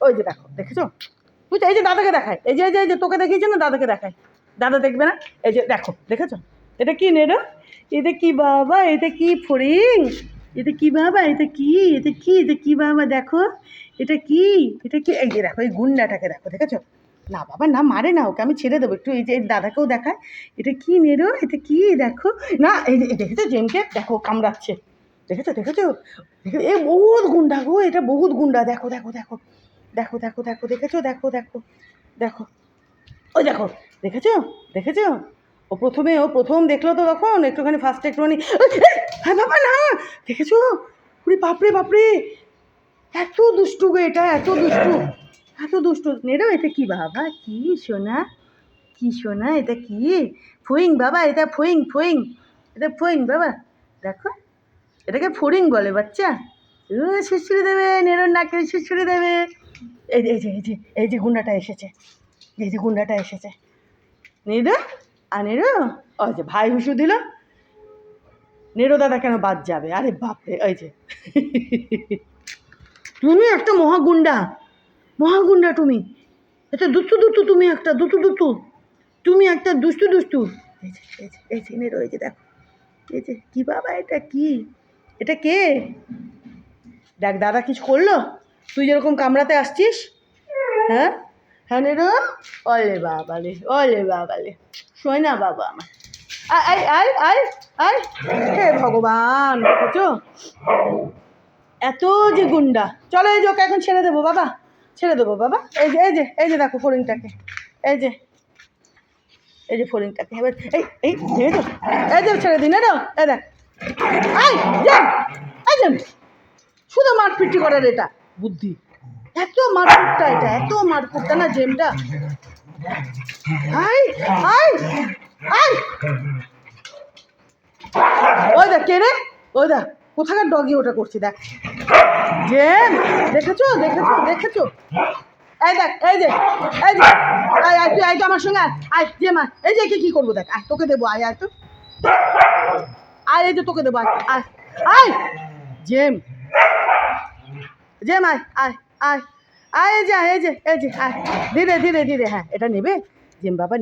ওই যে দেখো, দেখেছো? বুঝছো? এই যে দাদাকে দেখায়, এই যে এই যে তোকে দেখিয়েছে না, দাদাকে দেখায়। দাদা দেখবে না? এই যে দেখো, দেখেছো? এটা কি নেড়ো? এটা কি বাবা? এটা কি ফড়িং? এটা কি বাবা? এটা কি? এটা কি? এটা কি বাবা? দেখো, এটা কি? এটা কি? এই যে দেখো, এই গুন্ডাটাকে দেখো, দেখেছো? না বাবা, না মারে না, ওকে আমি ছেড়ে দেবো একটু। এই যে এই দাদাকেও দেখায়, এটা কি নেড়ো? এটা কি? দেখো না, এই যে দেখেছো জেমকে? দেখো কামড়াচ্ছে, দেখেছো? দেখেছো? এ বহুত গুন্ডা গো, এটা বহুত গুন্ডা। দেখো দেখো দেখো দেখো দেখো দেখো, দেখেছো? দেখো দেখো দেখো, ওই দেখো, দেখেছো? দেখেছো? ও প্রথম দেখলো তো, তখন একটুখানি ফার্স্টে একটুখানি, হ্যাঁ বাবা না, দেখেছো? পুরি বাপরে বাপরে, এত দুষ্টু গো এটা, এত দুষ্টু, এত দুষ্টু। নেড়ো, এটা কি বাবা? কি সোনা? কি সোনা? এটা কি? ফইং বাবা, এটা ফইং ফইং, এটা ফইং বাবা। দেখো, এটাকে ফড়িং বলে বাচ্চা। ও সুড়সুড়ি দেবে, নেড়োর নাকে সুড়সুড়ি দেবে। এই যে এই যে এই যে এই যে গুন্ডাটা এসেছে, এই যে গুন্ডাটা এসেছে। নেড়ো, আর নেড়ো, ওই যে ভাই হুসু দিল। নেড়ো দাদা কেন বাদ যাবে? আরে বাপরে, ওই যে তুমি একটা মহাগুন্ডা, মহাগুন্ডা তুমি। এটা দুষ্টু দুষ্টু, তুমি একটা দুষ্টু দুষ্টু, তুমি একটা দুষ্টু দুষ্টু। এই যে এই যে এই যে নেড়ো, এই যে দেখো, এই যে কি বাবা? এটা কি? এটা কে? দেখ দাদা কিছু করলো? তুই যেরকম কামড়াতে আসছিস, হ্যাঁ হ্যাঁ নেড়ো। ওলে বাবালে, ওলে বাবালে, শোয় না বাবা আমার। আয় আয় আয় আয়, হে ভগবান, দেখেছো? এত যে গুন্ডা। চলো, এই যে ওকে এখন ছেড়ে দেবো বাবা, ছেড়ে দেবো বাবা। এই যে এই যে এই যে দেখো ফড়িংটাকে, এই যে এই যে ফড়িংটাকে, এবার এই দেখেছো? এই যে ছেড়ে দিন, এরো, এই দেখ, আয় যান, এই যান, শুধু মারপিটি করার এটা বুদ্ধি। এত মারকুটটা এটা, এত মারকুটটা না জেমটা। আয় আয় আয়, ওই দেখ কে রে? ওই দেখ কোথাকার ডগি ওটা করছি, দেখ জেম, দেখেছো? দেখেছো? দেখেছো? এই দেখ, এই যে এই যে, আয় আয় তুই, আয় তো আমার সঙ্গে, আয় জেম আয়। এই যে কি করবো দেখ, আয় তোকে দেবো, আয় আয় তো, আয় এই যে তোকে দেবো, আয় আয় আয় জেম, জেম আয় আয় আয় আয়, এই যে এই যে এই যে আয়, ধীরে ধীরে ধীরে, হ্যাঁ এটা নেবে জেম বাবা।